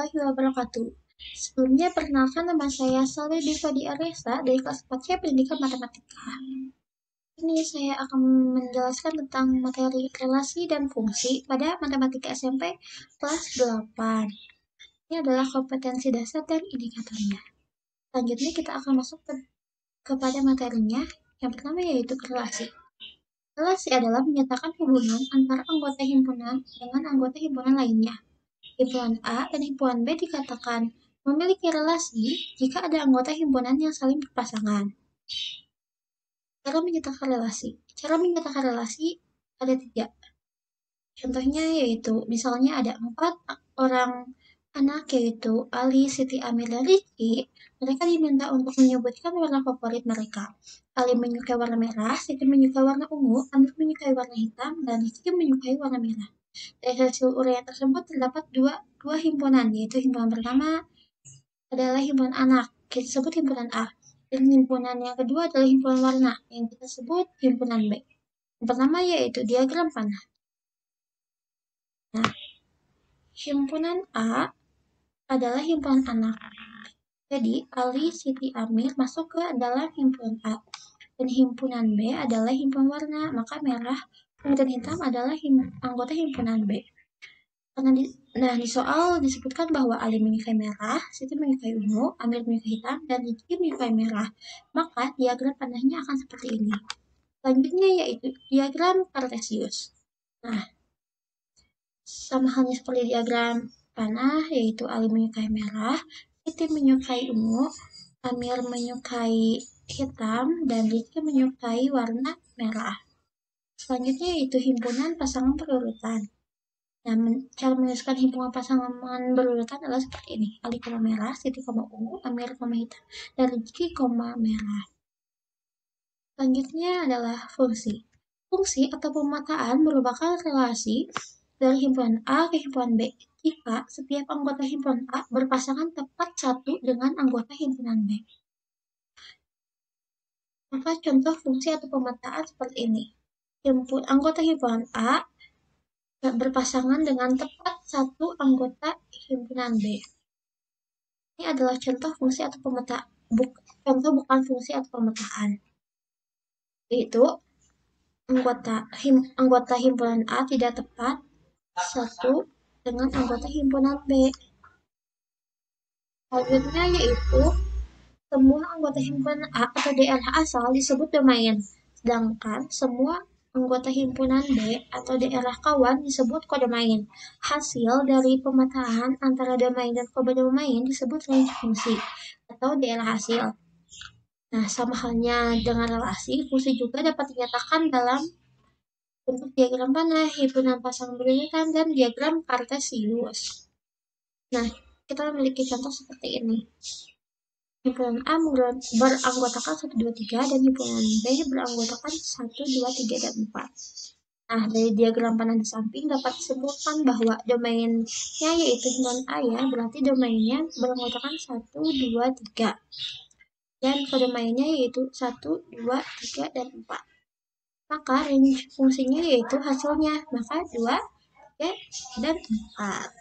warahmatullahi wabarakatuh. Sebelumnya, perkenalkan nama saya Saleh Divadi Aresa dari kelas 4C Pendidikan Matematika. Ini saya akan menjelaskan tentang materi relasi dan fungsi pada Matematika SMP kelas 8. Ini adalah kompetensi dasar dan indikatornya. Selanjutnya kita akan masuk kepada materinya. Yang pertama yaitu relasi. Relasi adalah menyatakan hubungan antara anggota himpunan dengan anggota himpunan lainnya. Himpunan A dan himpunan B dikatakan memiliki relasi jika ada anggota himpunan yang saling berpasangan. Cara menyatakan relasi ada 3. Contohnya yaitu, misalnya ada 4 orang anak yaitu Ali, Siti, Amir, dan Rizky. Mereka diminta untuk menyebutkan warna favorit mereka. Ali menyukai warna merah, Siti menyukai warna ungu, Amir menyukai warna hitam, dan Rizky menyukai warna merah. Dari hasil uraian tersebut terdapat dua himpunan, yaitu himpunan pertama adalah himpunan anak, kita sebut himpunan A. Dan himpunan yang kedua adalah himpunan warna, yang kita sebut himpunan B. Yang pertama yaitu diagram panah. Nah, himpunan A adalah himpunan anak. Jadi, Ali, Siti, Amir masuk ke dalam himpunan A. Dan himpunan B adalah himpunan warna, maka merah, ungu, dan hitam adalah anggota himpunan B. Karena di soal disebutkan bahwa Ali menyukai merah, Siti menyukai ungu, Amir menyukai hitam, dan Rizky menyukai merah. Maka diagram panahnya akan seperti ini. Selanjutnya yaitu diagram kartesius. Nah, sama halnya seperti diagram panah, yaitu Ali menyukai merah, Siti menyukai ungu, Amir menyukai hitam, dan Rizky menyukai warna merah. Selanjutnya yaitu himpunan pasangan berurutan. Nah, cara menuliskan himpunan pasangan berurutan adalah seperti ini. Ali koma merah, Siti koma ungu, Amir koma hitam, dan Rizky koma merah. Selanjutnya adalah fungsi. Fungsi atau pemetaan merupakan relasi dari himpunan A ke himpunan B jika setiap anggota himpunan A berpasangan tepat satu dengan anggota himpunan B. Maka contoh fungsi atau pemetaan seperti ini. Anggota himpunan A berpasangan dengan tepat satu anggota himpunan B. Ini adalah contoh fungsi atau pemetaan, contoh bukan fungsi atau pemetaan. Yaitu anggota himpunan A tidak tepat satu dengan anggota himpunan B. Selanjutnya yaitu semua anggota himpunan A atau daerah asal disebut domain, sedangkan semua anggota himpunan B atau daerah kawan disebut kodomain. Hasil dari pemetaan antara domain dan kodomain disebut range fungsi atau daerah hasil. Nah, sama halnya dengan relasi, fungsi juga dapat dinyatakan dalam bentuk diagram panah, himpunan pasangan berurutan, dan diagram kartesius. Nah, kita memiliki contoh seperti ini. Himpunan A beranggotakan 1, 2, 3, dan himpunan B beranggotakan 1, 2, 3, dan 4. Nah, dari diagram panah di samping dapat disebutkan bahwa domainnya yaitu himpunan A ya, berarti domainnya beranggotakan 1, 2, 3. Dan kodomainnya yaitu 1, 2, 3, dan 4. Maka range fungsinya yaitu hasilnya, maka 2, 3, dan 4.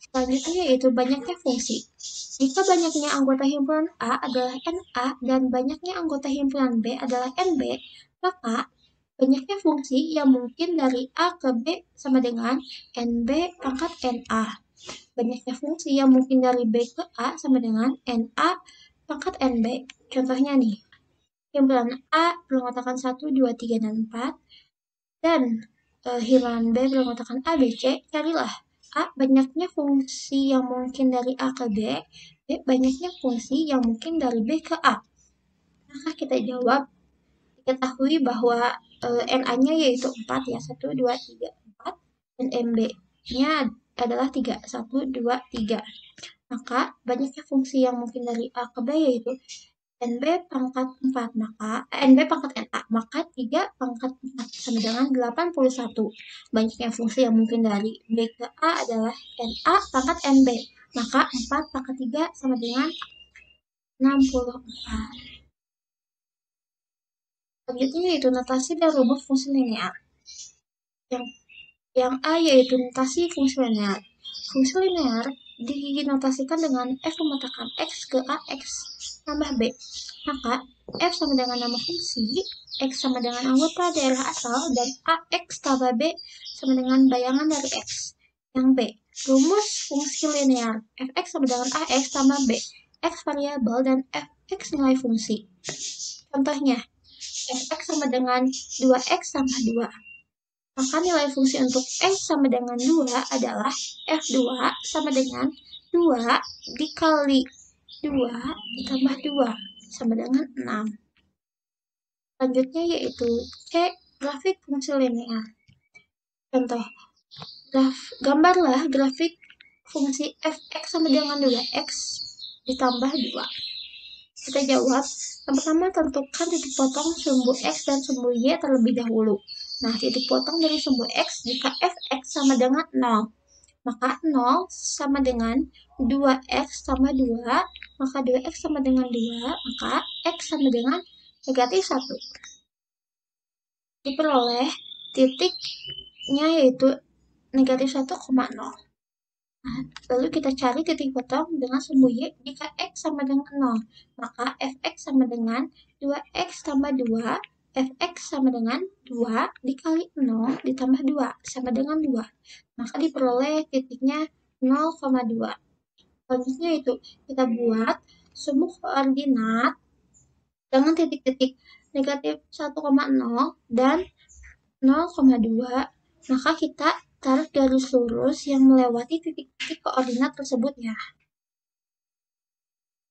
Selanjutnya yaitu banyaknya fungsi. Jika banyaknya anggota himpunan A adalah NA dan banyaknya anggota himpunan B adalah NB, maka banyaknya fungsi yang mungkin dari A ke B sama dengan NB pangkat NA. Banyaknya fungsi yang mungkin dari B ke A sama dengan NA pangkat NB. Contohnya nih, himpunan A beranggotakan 1, 2, 3, dan 4, dan himpunan B beranggotakan A, B, C. Carilah A banyaknya fungsi yang mungkin dari A ke B, B banyaknya fungsi yang mungkin dari B ke A. Maka kita jawab, diketahui bahwa NA-nya yaitu 4 ya, 1, 2, 3, 4, dan MB-nya adalah 3, 1, 2, 3. Maka banyaknya fungsi yang mungkin dari A ke B yaitu NB pangkat 4, maka NB pangkat NA, maka 3 pangkat 4 sama dengan 81. Banyaknya fungsi yang mungkin dari B ke A adalah NA pangkat NB, maka 4 pangkat 3 sama dengan 64. Selanjutnya yaitu notasi dan rumus fungsi linear. Yang A yaitu notasi fungsi linear. Fungsi linear dinotasikan dengan f memetakan x ke ax tambah b. Maka f sama dengan nama fungsi, x sama dengan anggota daerah asal, dan ax tambah b sama dengan bayangan dari x. Yang B, rumus fungsi linear fx sama dengan ax tambah b, x variabel dan fx nilai fungsi. Contohnya, fx sama dengan 2x tambah 2. Maka nilai fungsi untuk x sama dengan 2 adalah f2 sama dengan 2 dikali 2 ditambah 2 sama dengan 6. Selanjutnya yaitu C, grafik fungsi linear. Contoh, gambarlah grafik fungsi fx sama dengan 2x ditambah 2. Kita jawab, yang pertama tentukan titik potong sumbu x dan sumbu y terlebih dahulu. Nah, titik potong dari sumbu x jika fx sama dengan 0, maka 0 sama dengan 2x tambah 2, maka 2x sama dengan 2, maka x sama dengan negatif 1. Diperoleh titiknya yaitu negatif 1,0. Nah, lalu kita cari titik potong dengan sumbu y jika x sama dengan 0. Maka fx sama dengan 2x tambah 2, fx sama dengan 2 dikali 0 ditambah 2 sama dengan 2. Maka diperoleh titiknya 0,2. Selanjutnya itu kita buat sumbu koordinat dengan titik-titik negatif 1,0 dan 0,2. Maka kita tarik garis lurus yang melewati titik-titik koordinat tersebut ya.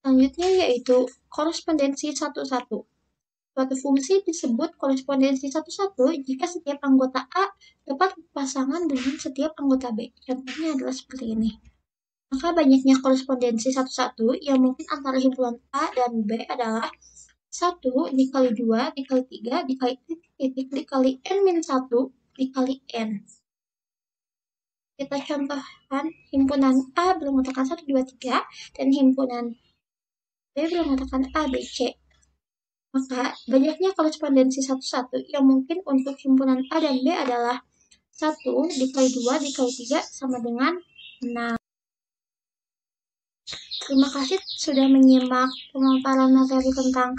Selanjutnya yaitu korespondensi 1-1. Suatu fungsi disebut korespondensi 1-1 jika setiap anggota A dapat berpasangan dengan setiap anggota B. Contohnya adalah seperti ini. Maka banyaknya korespondensi 1-1 yang mungkin antara himpunan A dan B adalah 1 dikali 2 dikali 3 dikali titik dikali n-1 dikali n. Kita contohkan himpunan A beranggotakan 1, 2, 3 dan himpunan B beranggotakan A, B, C. Maka banyaknya korespondensi 1-1 yang mungkin untuk himpunan A dan B adalah 1 dikali 2 dikali 3 sama dengan 6. Terima kasih sudah menyimak pemaparan materi tentang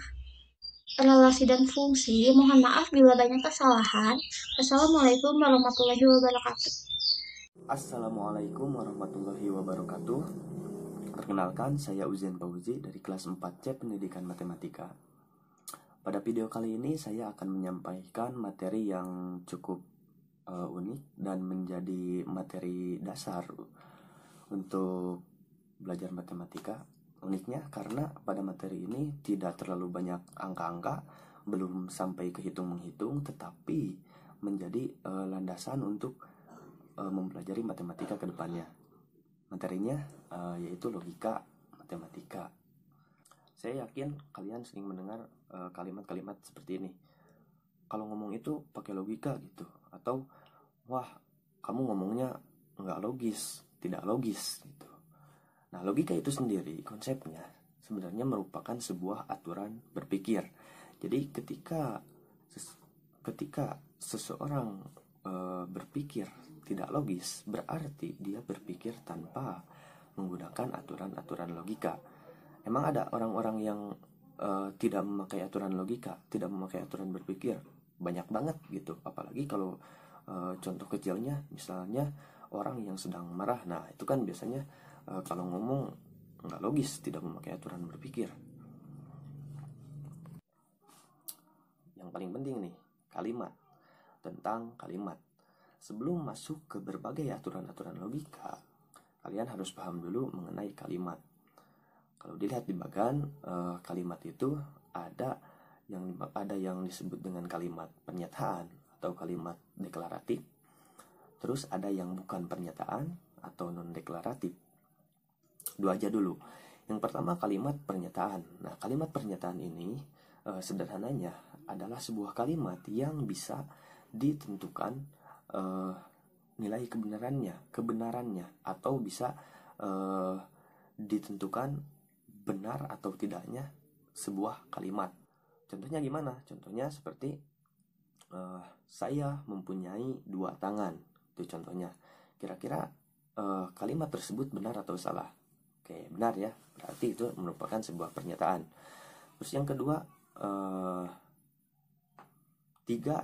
relasi dan fungsi. Mohon maaf bila banyak kesalahan. Assalamualaikum warahmatullahi wabarakatuh. Assalamualaikum warahmatullahi wabarakatuh. Perkenalkan, saya Uzen Fauzi dari kelas 4C Pendidikan Matematika. Pada video kali ini saya akan menyampaikan materi yang cukup unik dan menjadi materi dasar untuk belajar matematika. Uniknya karena pada materi ini tidak terlalu banyak angka-angka, belum sampai ke hitung-menghitung, tetapi menjadi landasan untuk mempelajari matematika ke depannya. Materinya yaitu logika matematika. Saya yakin kalian sering mendengar kalimat-kalimat seperti ini. Kalau ngomong itu pakai logika gitu, atau wah kamu ngomongnya nggak logis, tidak logis gitu. Nah, logika itu sendiri konsepnya sebenarnya merupakan sebuah aturan berpikir. Jadi ketika seseorang berpikir tidak logis, berarti dia berpikir tanpa menggunakan aturan-aturan logika. Emang ada orang-orang yang tidak memakai aturan logika, tidak memakai aturan berpikir, banyak banget gitu. Apalagi kalau contoh kecilnya, misalnya orang yang sedang marah. Nah, itu kan biasanya kalau ngomong nggak logis, tidak memakai aturan berpikir. Yang paling penting nih, kalimat. Tentang kalimat. Sebelum masuk ke berbagai aturan-aturan logika, kalian harus paham dulu mengenai kalimat. Kalau dilihat di bagan kalimat itu ada yang disebut dengan kalimat pernyataan atau kalimat deklaratif. Terus ada yang bukan pernyataan atau non deklaratif. Dua aja dulu. Yang pertama kalimat pernyataan. Nah, kalimat pernyataan ini sederhananya adalah sebuah kalimat yang bisa ditentukan nilai kebenarannya atau bisa ditentukan benar atau tidaknya sebuah kalimat. Contohnya gimana? Contohnya seperti saya mempunyai 2 tangan. Itu contohnya. Kira-kira kalimat tersebut benar atau salah. Oke, benar ya, berarti itu merupakan sebuah pernyataan. Terus yang kedua, 3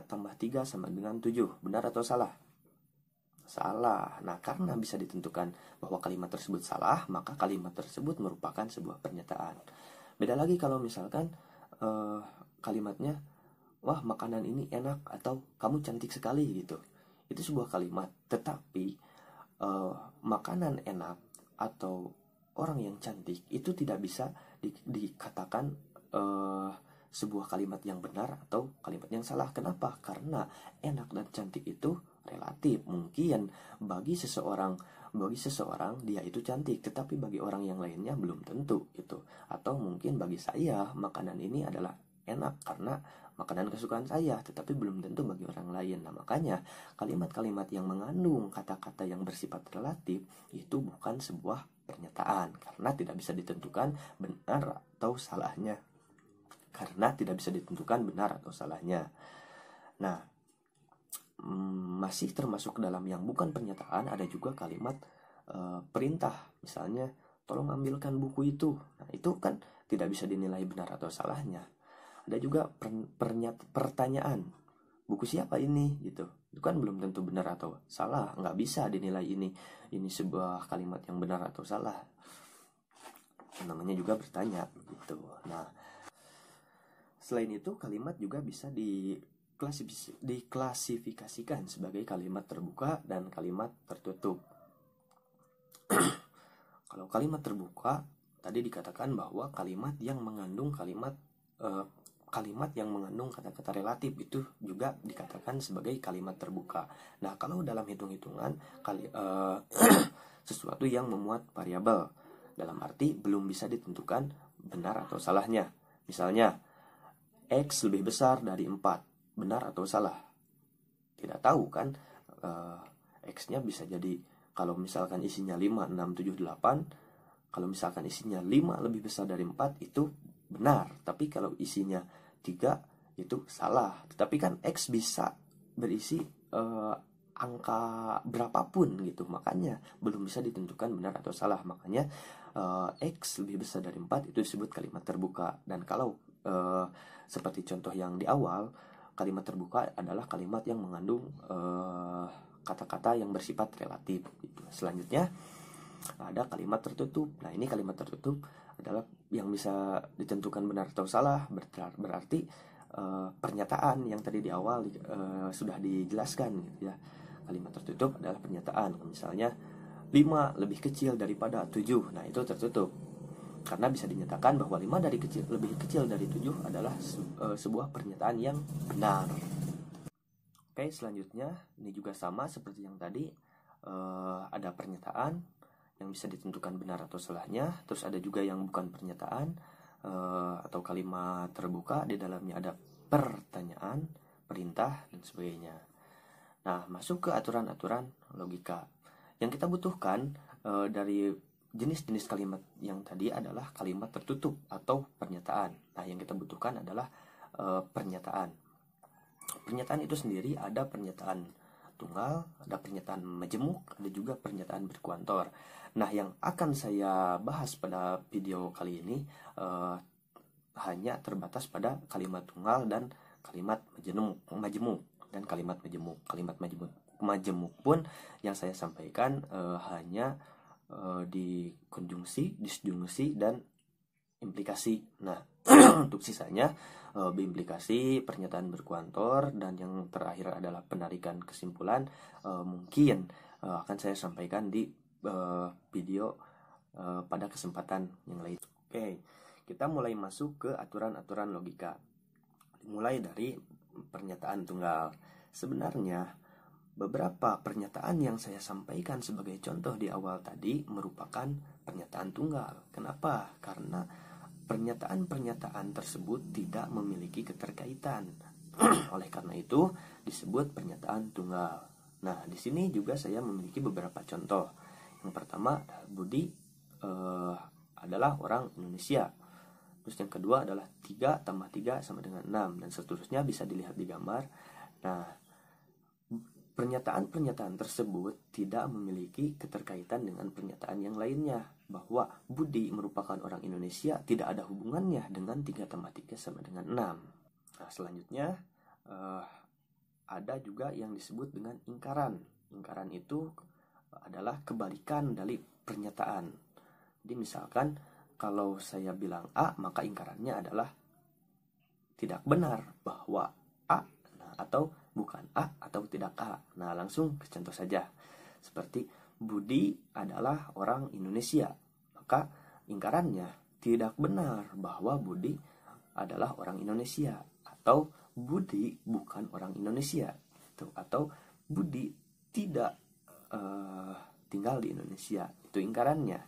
tambah 3 sama dengan 7, benar atau salah? Salah. Nah, karena bisa ditentukan bahwa kalimat tersebut salah, maka kalimat tersebut merupakan sebuah pernyataan. Beda lagi kalau misalkan kalimatnya, wah makanan ini enak, atau kamu cantik sekali gitu. Itu sebuah kalimat, tetapi makanan enak atau orang yang cantik itu tidak bisa dikatakan sebuah kalimat yang benar atau kalimat yang salah. Kenapa? Karena enak dan cantik itu relatif. Mungkin bagi seseorang dia itu cantik, tetapi bagi orang yang lainnya belum tentu gitu. Atau mungkin bagi saya makanan ini adalah enak karena makanan kesukaan saya, tetapi belum tentu bagi orang lain. Nah, makanya kalimat-kalimat yang mengandung kata-kata yang bersifat relatif itu bukan sebuah pernyataan, karena tidak bisa ditentukan benar atau salahnya. Nah, masih termasuk dalam yang bukan pernyataan, ada juga kalimat perintah. Misalnya, tolong ambilkan buku itu. Nah, itu kan tidak bisa dinilai benar atau salahnya. Ada juga pertanyaan, buku siapa ini gitu. Itu kan belum tentu benar atau salah, nggak bisa dinilai ini sebuah kalimat yang benar atau salah. Namanya juga bertanya gitu. Nah, selain itu kalimat juga bisa diklasifikasikan sebagai kalimat terbuka dan kalimat tertutup. Kalau kalimat terbuka tadi dikatakan bahwa kalimat yang mengandung kalimat yang mengandung kata-kata relatif itu juga dikatakan sebagai kalimat terbuka. Nah, kalau dalam hitung-hitungan sesuatu yang memuat variabel, dalam arti belum bisa ditentukan benar atau salahnya. Misalnya, X lebih besar dari 4, benar atau salah? Tidak tahu kan, X-nya bisa jadi, kalau misalkan isinya 5, 6, 7, 8, kalau misalkan isinya 5 lebih besar dari 4 itu benar, tapi kalau isinya 3 itu salah. Tetapi kan X bisa berisi angka berapapun gitu, makanya belum bisa ditentukan benar atau salah. Makanya X lebih besar dari 4 itu disebut kalimat terbuka. Dan kalau seperti contoh yang di awal, kalimat terbuka adalah kalimat yang mengandung kata-kata yang bersifat relatif gitu. Selanjutnya ada kalimat tertutup. Nah, ini kalimat tertutup adalah yang bisa ditentukan benar atau salah, berarti pernyataan yang tadi di awal sudah dijelaskan gitu ya. Kalimat tertutup adalah pernyataan. Misalnya 5 lebih kecil daripada 7. Nah, itu tertutup. Karena bisa dinyatakan bahwa 5 lebih kecil dari 7 adalah sebuah pernyataan yang benar. Oke, selanjutnya ini juga sama seperti yang tadi, ada pernyataan yang bisa ditentukan benar atau salahnya. Terus ada juga yang bukan pernyataan atau kalimat terbuka, di dalamnya ada pertanyaan, perintah, dan sebagainya. Nah, masuk ke aturan-aturan logika. Yang kita butuhkan dari jenis-jenis kalimat yang tadi adalah kalimat tertutup atau pernyataan. Nah, yang kita butuhkan adalah pernyataan. Pernyataan itu sendiri ada pernyataan tunggal, ada pernyataan majemuk, ada juga pernyataan berkuantor. Nah, yang akan saya bahas pada video kali ini hanya terbatas pada kalimat tunggal dan kalimat majemuk dan kalimat majemuk. Kalimat majemuk pun yang saya sampaikan hanya di konjungsi, disjungsi, dan implikasi. Nah, untuk sisanya berimplikasi, pernyataan berkuantor, dan yang terakhir adalah penarikan kesimpulan, mungkin akan saya sampaikan di video pada kesempatan yang lain. Oke, kita mulai masuk ke aturan-aturan logika. Mulai dari pernyataan tunggal. Sebenarnya beberapa pernyataan yang saya sampaikan sebagai contoh di awal tadi merupakan pernyataan tunggal. Kenapa? Karena pernyataan-pernyataan tersebut tidak memiliki keterkaitan. Oleh karena itu disebut pernyataan tunggal. Nah, di sini juga saya memiliki beberapa contoh. Yang pertama, Budi adalah orang Indonesia. Terus yang kedua adalah 3 tambah 3 sama dengan 6, dan seterusnya bisa dilihat di gambar. Nah, Pernyataan-pernyataan tersebut tidak memiliki keterkaitan dengan pernyataan yang lainnya, bahwa Budi merupakan orang Indonesia tidak ada hubungannya dengan 3 tambah 3 sama dengan 6. Nah, selanjutnya ada juga yang disebut dengan ingkaran. Ingkaran itu adalah kebalikan dari pernyataan. Jadi misalkan kalau saya bilang A, maka ingkarannya adalah tidak benar bahwa A, atau bukan A atau tidak A. Nah, langsung ke contoh saja. Seperti Budi adalah orang Indonesia. Maka ingkarannya tidak benar bahwa Budi adalah orang Indonesia, atau Budi bukan orang Indonesia, atau Budi tidak tinggal di Indonesia. Itu ingkarannya.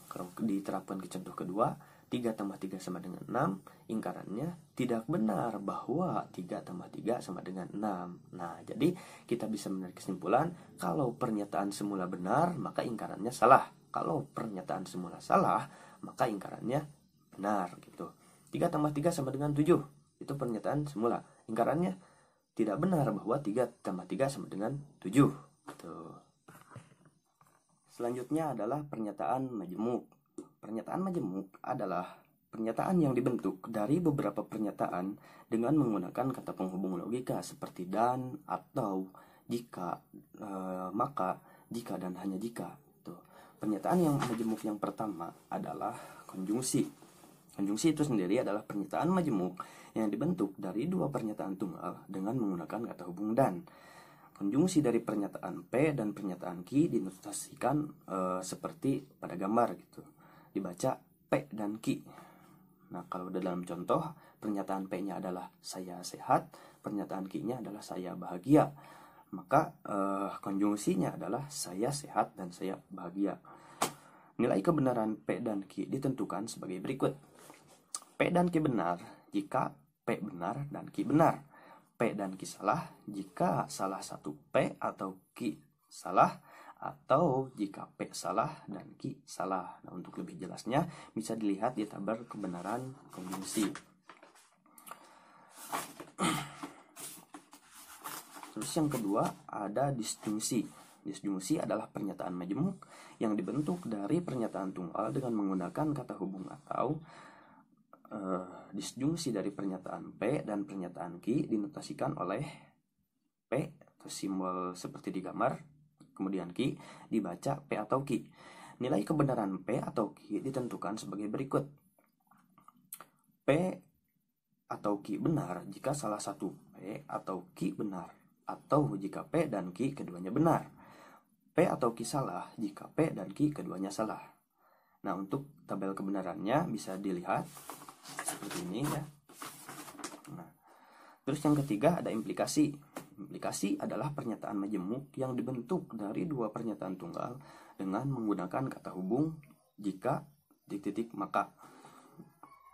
Kalau diterapkan ke contoh kedua, 3 tambah 3 sama dengan 6, ingkarannya tidak benar bahwa 3 tambah 3 sama dengan 6. Nah, jadi kita bisa menarik kesimpulan, kalau pernyataan semula benar, maka ingkarannya salah. Kalau pernyataan semula salah, maka ingkarannya benar gitu. 3 tambah 3 sama dengan 7, itu pernyataan semula. Ingkarannya tidak benar bahwa 3 tambah 3 sama dengan 7 gitu. Selanjutnya adalah pernyataan majemuk. Pernyataan majemuk adalah pernyataan yang dibentuk dari beberapa pernyataan dengan menggunakan kata penghubung logika seperti dan, atau, jika, maka, jika, dan hanya jika. Tuh. Pernyataan yang majemuk yang pertama adalah konjungsi. Konjungsi itu sendiri adalah pernyataan majemuk yang dibentuk dari 2 pernyataan tunggal dengan menggunakan kata hubung dan. Konjungsi dari pernyataan P dan pernyataan Q dinotasikan seperti pada gambar gitu. Dibaca P dan Q. Nah, kalau dalam contoh, pernyataan P-nya adalah saya sehat, pernyataan Q-nya adalah saya bahagia. Maka konjungsinya adalah saya sehat dan saya bahagia. Nilai kebenaran P dan Q ditentukan sebagai berikut. P dan Q benar jika P benar dan Q benar. P dan Q salah jika salah satu P atau Q salah, atau jika P salah dan Q salah. Nah, untuk lebih jelasnya bisa dilihat di tabel kebenaran konjungsi. Terus yang kedua ada disjungsi. Disjungsi adalah pernyataan majemuk yang dibentuk dari pernyataan tunggal dengan menggunakan kata hubung atau. Disjungsi dari pernyataan P dan pernyataan Q dinotasikan oleh P atau simbol seperti di gambar, kemudian Q dibaca P atau Q. Nilai kebenaran P atau Q ditentukan sebagai berikut. P atau Q benar jika salah satu P atau Q benar, atau jika P dan Q keduanya benar. P atau Q salah jika P dan Q keduanya salah. Nah, untuk tabel kebenarannya bisa dilihat seperti ini ya. Nah, terus yang ketiga ada implikasi. Implikasi adalah pernyataan majemuk yang dibentuk dari 2 pernyataan tunggal dengan menggunakan kata hubung jika titik maka.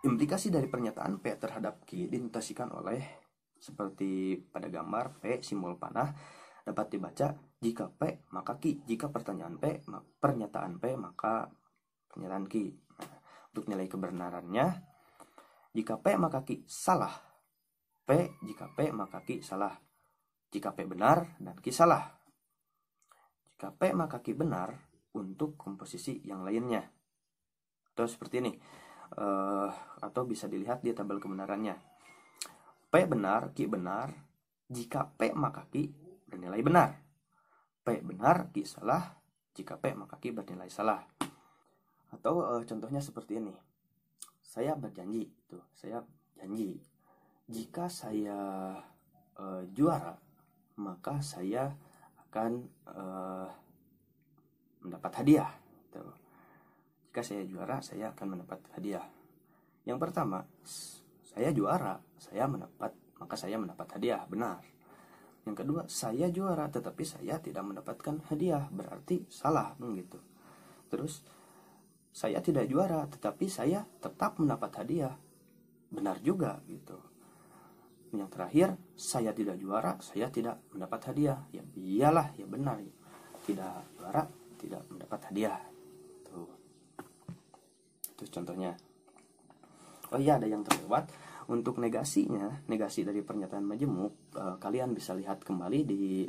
Implikasi dari pernyataan P terhadap Q dinotasikan oleh seperti pada gambar P simbol panah, dapat dibaca jika P maka Q, jika pernyataan P maka pernyataan Q. Nah, untuk nilai kebenarannya, jika P maka Q salah. P jika P maka Q salah. Jika P benar dan Q salah. Jika P maka Q benar untuk komposisi yang lainnya. Atau seperti ini. Atau bisa dilihat di tabel kebenarannya. P benar, Q benar. Jika P maka Q bernilai benar. P benar, Q salah. Jika P maka Q bernilai salah. Atau contohnya seperti ini. Saya berjanji, saya janji jika saya juara maka saya akan mendapat hadiah. Jika saya juara saya akan mendapat hadiah. Yang pertama, saya juara, maka saya mendapat hadiah, benar. Yang kedua, saya juara tetapi saya tidak mendapatkan hadiah, berarti salah, begitu. Terus saya tidak juara tetapi saya tetap mendapat hadiah, benar juga gitu. Yang terakhir, saya tidak juara, saya tidak mendapat hadiah, ya iyalah, ya benar, tidak juara tidak mendapat hadiah. Itu contohnya. Oh iya, ada yang terlewat. Untuk negasinya, negasi dari pernyataan majemuk, kalian bisa lihat kembali di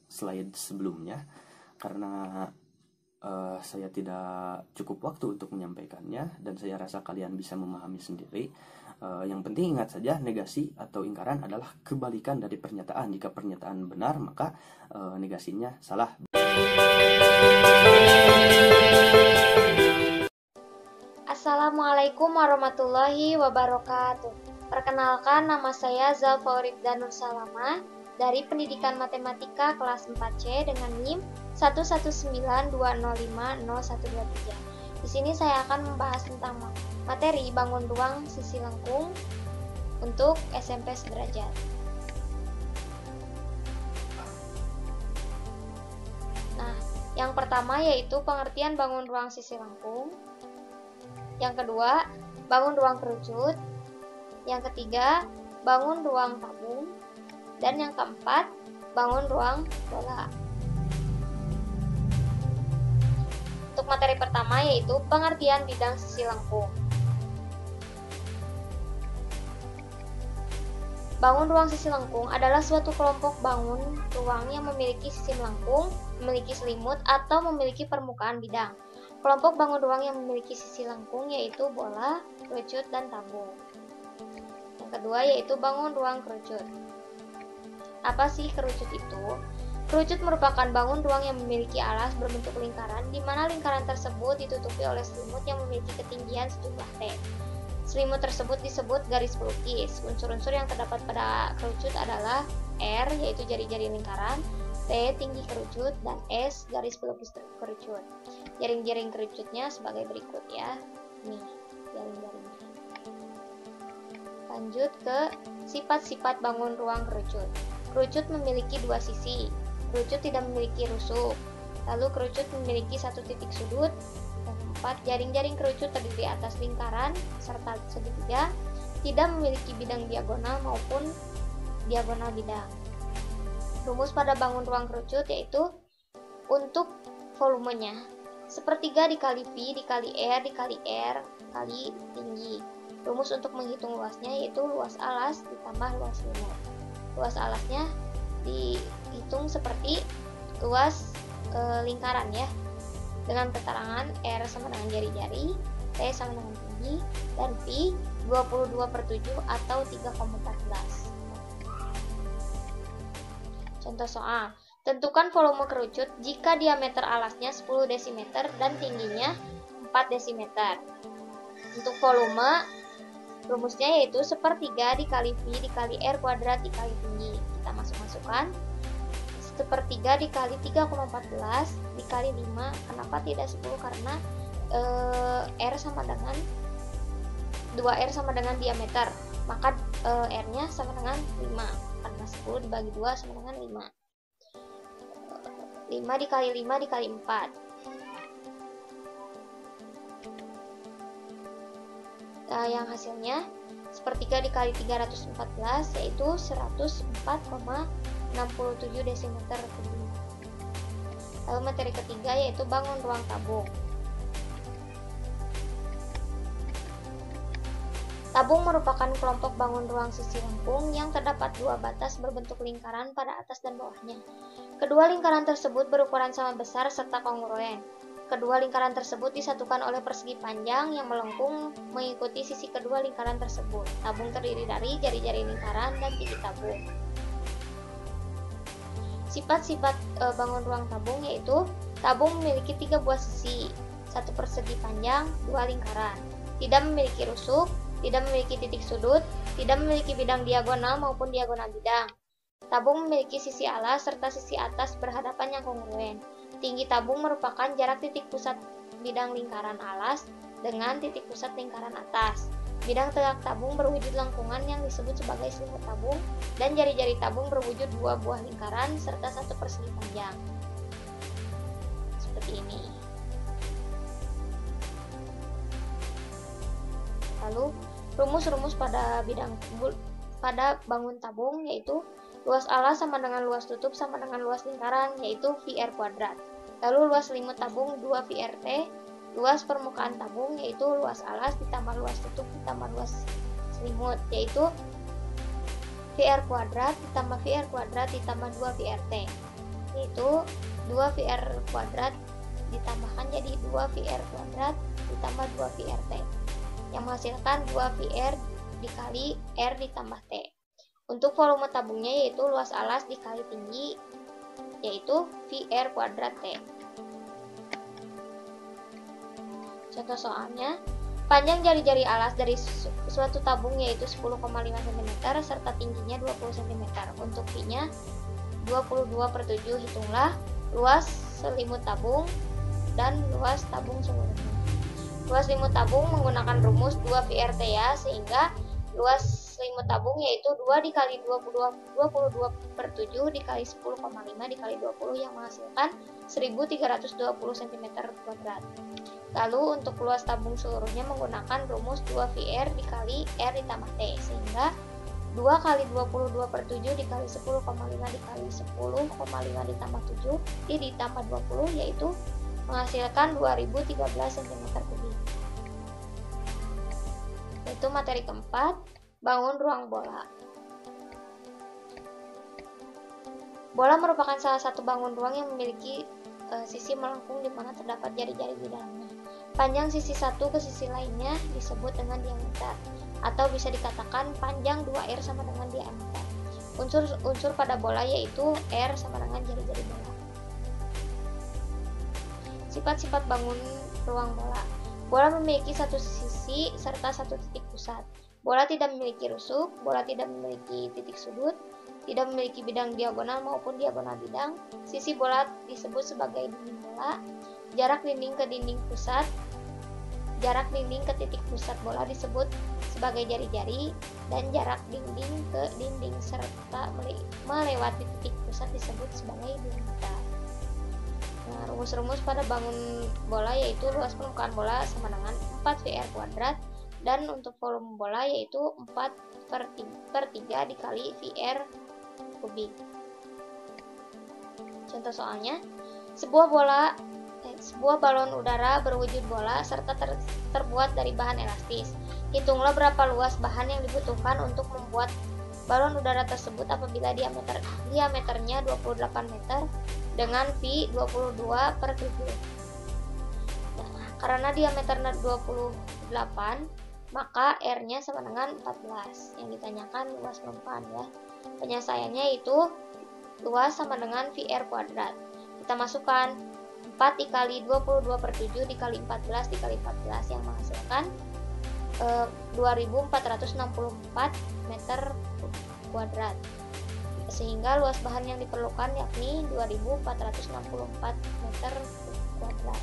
slide sebelumnya, karena saya tidak cukup waktu untuk menyampaikannya dan saya rasa kalian bisa memahami sendiri. Yang penting ingat saja, negasi atau ingkaran adalah kebalikan dari pernyataan. Jika pernyataan benar, maka negasinya salah. Assalamualaikum warahmatullahi wabarakatuh. Perkenalkan, nama saya Zalfa Uribda Nur Salama dari Pendidikan Matematika kelas 4C dengan NIM 119205013. Di sini saya akan membahas tentang materi bangun ruang sisi lengkung untuk SMP sederajat. Nah, yang pertama yaitu pengertian bangun ruang sisi lengkung. Yang kedua, bangun ruang kerucut. Yang ketiga, bangun ruang tabung. Dan yang keempat, bangun ruang bola. Untuk materi pertama yaitu pengertian bidang sisi lengkung. Bangun ruang sisi lengkung adalah suatu kelompok bangun ruang yang memiliki sisi melengkung, memiliki selimut, atau memiliki permukaan bidang. Kelompok bangun ruang yang memiliki sisi lengkung yaitu bola, kerucut, dan tabung. Yang kedua yaitu bangun ruang kerucut. Apa sih kerucut itu? Kerucut merupakan bangun ruang yang memiliki alas berbentuk lingkaran, di mana lingkaran tersebut ditutupi oleh selimut yang memiliki ketinggian sejumlah T. Selimut tersebut disebut garis pelukis. Unsur-unsur yang terdapat pada kerucut adalah R, yaitu jari-jari lingkaran, T, tinggi kerucut, dan S, garis pelukis kerucut. Jaring-jaring kerucutnya sebagai berikut ya. Nih, jaring-jaringnya. Lanjut ke sifat-sifat bangun ruang kerucut. Kerucut memiliki dua sisi. Kerucut tidak memiliki rusuk. Lalu kerucut memiliki satu titik sudut. Yang keempat, jaring-jaring kerucut terdiri atas lingkaran serta segitiga, tidak memiliki bidang diagonal maupun diagonal bidang. Rumus pada bangun ruang kerucut yaitu untuk volumenya sepertiga dikali V dikali R dikali R kali tinggi. Rumus untuk menghitung luasnya yaitu luas alas ditambah luas selimut. Luas alasnya dihitung seperti luas lingkaran ya, dengan keterangan R sama dengan jari-jari, T sama dengan tinggi, dan V 22/7 atau 3,14. Contoh soal, tentukan volume kerucut jika diameter alasnya 10 dm dan tingginya 4 dm. Untuk volume, rumusnya yaitu sepertiga dikali V dikali R kuadrat dikali tinggi. Kita masukkan sepertiga dikali 3,14 dikali 5. Kenapa tidak 10? Karena R sama dengan 2R sama dengan diameter, maka R-nya sama dengan 5. Karena 10 dibagi 2 sama dengan 5. 5 dikali 5 dikali 4. Nah, yang hasilnya sepertiga dikali 314 yaitu 104,67 desimeter kubik. Lalu materi ketiga yaitu bangun ruang tabung. Tabung merupakan kelompok bangun ruang sisi lengkung yang terdapat dua batas berbentuk lingkaran pada atas dan bawahnya. Kedua lingkaran tersebut berukuran sama besar serta kongruen. Kedua lingkaran tersebut disatukan oleh persegi panjang yang melengkung mengikuti sisi kedua lingkaran tersebut. Tabung terdiri dari jari-jari lingkaran dan tinggi tabung. Sifat-sifat bangun ruang tabung yaitu tabung memiliki 3 buah sisi, 1 persegi panjang, 2 lingkaran, tidak memiliki rusuk, tidak memiliki titik sudut, tidak memiliki bidang diagonal maupun diagonal bidang. Tabung memiliki sisi alas serta sisi atas berhadapan yang kongruen. Tinggi tabung merupakan jarak titik pusat bidang lingkaran alas dengan titik pusat lingkaran atas. Bidang tegak tabung berwujud lengkungan yang disebut sebagai selimut tabung, dan jari-jari tabung berwujud 2 buah lingkaran serta 1 persegi panjang. Seperti ini. Lalu rumus-rumus pada bangun tabung yaitu luas alas sama dengan luas tutup sama dengan luas lingkaran yaitu VR kuadrat. Lalu luas selimut tabung 2 VRT, luas permukaan tabung yaitu luas alas ditambah luas tutup ditambah luas selimut, yaitu VR kuadrat ditambah VR kuadrat ditambah 2 VRT, yaitu 2 VR kuadrat ditambahkan jadi 2 VR kuadrat ditambah 2 VRT, yang menghasilkan 2 VR dikali R ditambah T. Untuk volume tabungnya yaitu luas alas dikali tinggi, yaitu VR kuadrat T. Contoh soalnya, panjang jari-jari alas dari suatu tabung yaitu 10,5 cm serta tingginya 20 cm. Untuk V-nya 22/7. Hitunglah luas selimut tabung dan luas tabung seluruhnya. Luas selimut tabung menggunakan rumus 2 VRT ya, sehingga luas selimut tabung yaitu 2 dikali 22/7 dikali 10,5 dikali 20 yang menghasilkan 1320 cm². Lalu untuk luas tabung seluruhnya menggunakan rumus 2 VR dikali R ditambah T, sehingga 2 kali 22/7 dikali 10,5 dikali 10,5 ditambah 7 ditambah 20, yaitu menghasilkan 2013 cm3. Itu materi keempat, bangun ruang bola. Bola merupakan salah satu bangun ruang yang memiliki sisi melengkung di mana terdapat jari-jari di dalamnya. Panjang sisi satu ke sisi lainnya disebut dengan diameter, atau bisa dikatakan panjang 2R sama dengan diameter. Unsur pada bola yaitu R sama dengan jari-jari bola. Sifat-sifat bangun ruang bola. Bola memiliki satu sisi serta satu titik pusat. Bola tidak memiliki rusuk, bola tidak memiliki titik sudut, tidak memiliki bidang diagonal maupun diagonal bidang. Sisi bola disebut sebagai dinding bola. Jarak dinding ke dinding pusat, jarak dinding ke titik pusat bola disebut sebagai jari-jari, dan jarak dinding ke dinding serta melewati titik pusat disebut sebagai diameter. Nah, rumus-rumus pada bangun bola yaitu luas permukaan bola sama dengan 4 VR kuadrat, dan untuk volume bola yaitu 4/3 dikali VR kubik. Contoh soalnya, sebuah balon udara berwujud bola serta terbuat dari bahan elastis. Hitunglah berapa luas bahan yang dibutuhkan untuk membuat balon udara tersebut apabila diameternya 28 meter dengan V 22/7. Nah, karena diameternya 28, maka R-nya sama dengan 14. Yang ditanyakan luas permukaan ya. Penyelesaiannya itu luas sama dengan VR kuadrat. Kita masukkan 4 dikali 22/7 dikali 14 dikali 14 yang menghasilkan 2464 meter kuadrat. Sehingga luas bahan yang diperlukan yakni 2464 meter kuadrat.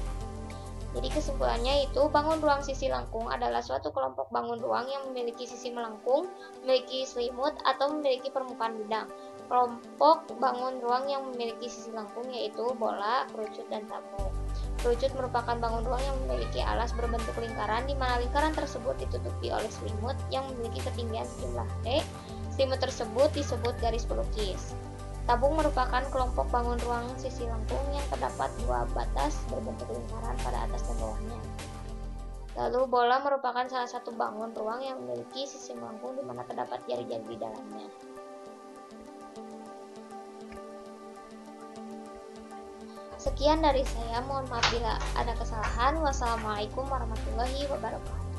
Jadi kesimpulannya itu, bangun ruang sisi lengkung adalah suatu kelompok bangun ruang yang memiliki sisi melengkung, memiliki selimut, atau memiliki permukaan bidang. Kelompok bangun ruang yang memiliki sisi lengkung yaitu bola, kerucut, dan tabung. Kerucut merupakan bangun ruang yang memiliki alas berbentuk lingkaran, di mana lingkaran tersebut ditutupi oleh selimut yang memiliki ketinggian sejumlah T. Selimut tersebut disebut garis pelukis. Tabung merupakan kelompok bangun ruang sisi lengkung yang terdapat dua batas berbentuk lingkaran pada atas dan bawahnya. Lalu bola merupakan salah satu bangun ruang yang memiliki sisi melengkung di mana terdapat jari-jari di dalamnya. Sekian dari saya, mohon maaf bila ada kesalahan. Wassalamualaikum warahmatullahi wabarakatuh.